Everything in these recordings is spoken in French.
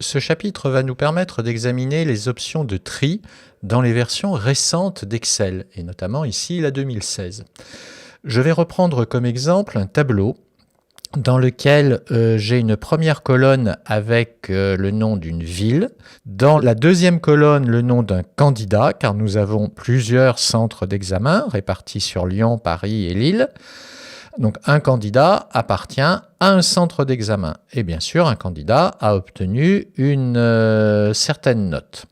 Ce chapitre va nous permettre d'examiner les options de tri dans les versions récentes d'Excel, et notamment ici la 2016. Je vais reprendre comme exemple un tableau dans lequel j'ai une première colonne avec le nom d'une ville, dans la deuxième colonne le nom d'un candidat, car nous avons plusieurs centres d'examen répartis sur Lyon, Paris et Lille. Donc un candidat appartient à un centre d'examen. Et bien sûr, un candidat a obtenu une certaine note.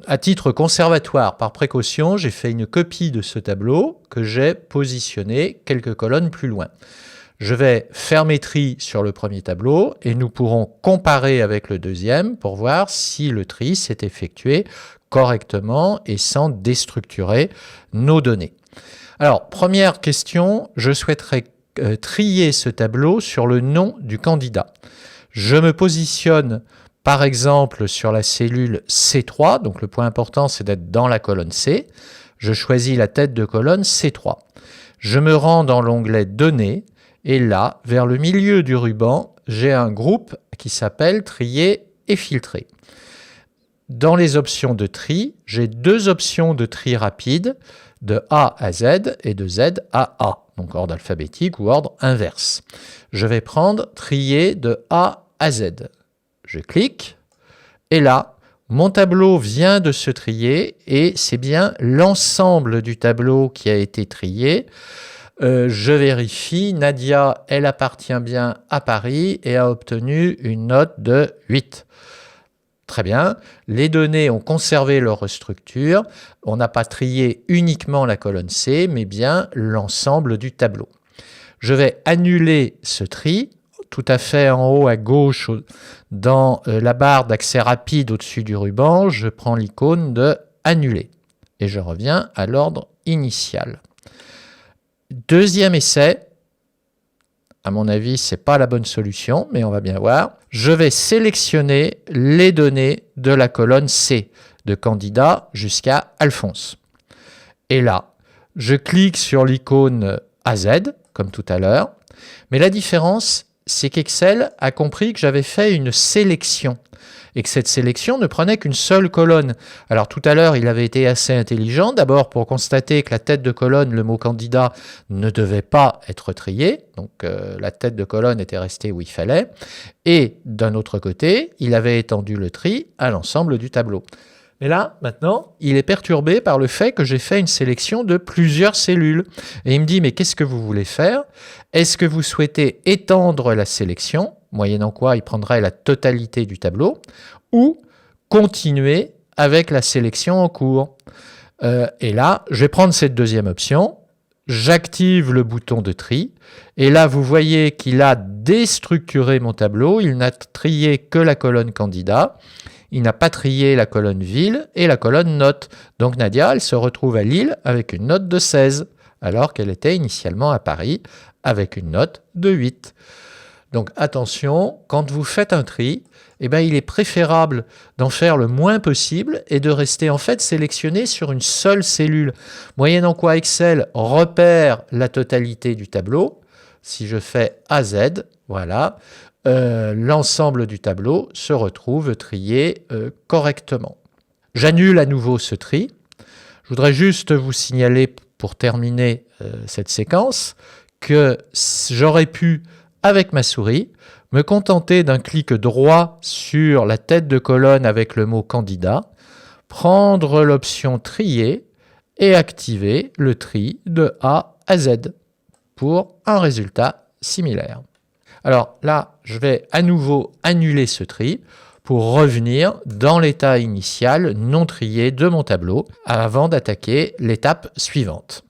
À titre conservatoire, par précaution, j'ai fait une copie de ce tableau que j'ai positionné quelques colonnes plus loin. Je vais fermer tri sur le premier tableau et nous pourrons comparer avec le deuxième pour voir si le tri s'est effectué correctement et sans déstructurer nos données. Alors, première question, je souhaiterais trier ce tableau sur le nom du candidat. Je me positionne par exemple sur la cellule C3, donc le point important c'est d'être dans la colonne C. Je choisis la tête de colonne C3. Je me rends dans l'onglet Données et là, vers le milieu du ruban, j'ai un groupe qui s'appelle Trier et filtrer. Dans les options de tri, j'ai deux options de tri rapide, de A à Z et de Z à A, donc ordre alphabétique ou ordre inverse. Je vais prendre trier de A à Z. Je clique et là, mon tableau vient de se trier et c'est bien l'ensemble du tableau qui a été trié. Je vérifie, Nadia, elle appartient bien à Paris et a obtenu une note de 8. Très bien, les données ont conservé leur structure, on n'a pas trié uniquement la colonne C, mais bien l'ensemble du tableau. Je vais annuler ce tri, tout à fait en haut à gauche, dans la barre d'accès rapide au-dessus du ruban, je prends l'icône de « Annuler » et je reviens à l'ordre initial. Deuxième essai. À mon avis, ce n'est pas la bonne solution, mais on va bien voir. Je vais sélectionner les données de la colonne C, de candidat jusqu'à Alphonse. Et là, je clique sur l'icône AZ, comme tout à l'heure. Mais la différence, c'est qu'Excel a compris que j'avais fait une sélection et que cette sélection ne prenait qu'une seule colonne. Alors tout à l'heure, il avait été assez intelligent, d'abord pour constater que la tête de colonne, le mot candidat, ne devait pas être trié, donc la tête de colonne était restée où il fallait, et d'un autre côté, il avait étendu le tri à l'ensemble du tableau. Mais là, maintenant, il est perturbé par le fait que j'ai fait une sélection de plusieurs cellules. Et il me dit, mais qu'est-ce que vous voulez faire? Est-ce que vous souhaitez étendre la sélection, moyennant quoi il prendrait la totalité du tableau, ou continuer avec la sélection en cours? Et là, je vais prendre cette deuxième option. J'active le bouton de tri. Et là, vous voyez qu'il a déstructuré mon tableau. Il n'a trié que la colonne candidat. Il n'a pas trié la colonne ville et la colonne note. Donc Nadia, elle se retrouve à Lille avec une note de 16, alors qu'elle était initialement à Paris avec une note de 8. Donc attention, quand vous faites un tri, eh ben, il est préférable d'en faire le moins possible et de rester en fait sélectionné sur une seule cellule. Moyennant quoi Excel repère la totalité du tableau. Si je fais AZ, voilà, l'ensemble du tableau se retrouve trié correctement. J'annule à nouveau ce tri. Je voudrais juste vous signaler, pour terminer cette séquence, que j'aurais pu, avec ma souris, me contenter d'un clic droit sur la tête de colonne avec le mot candidat, prendre l'option trier et activer le tri de A à Z pour un résultat similaire. Alors là, je vais à nouveau annuler ce tri pour revenir dans l'état initial non trié de mon tableau avant d'attaquer l'étape suivante.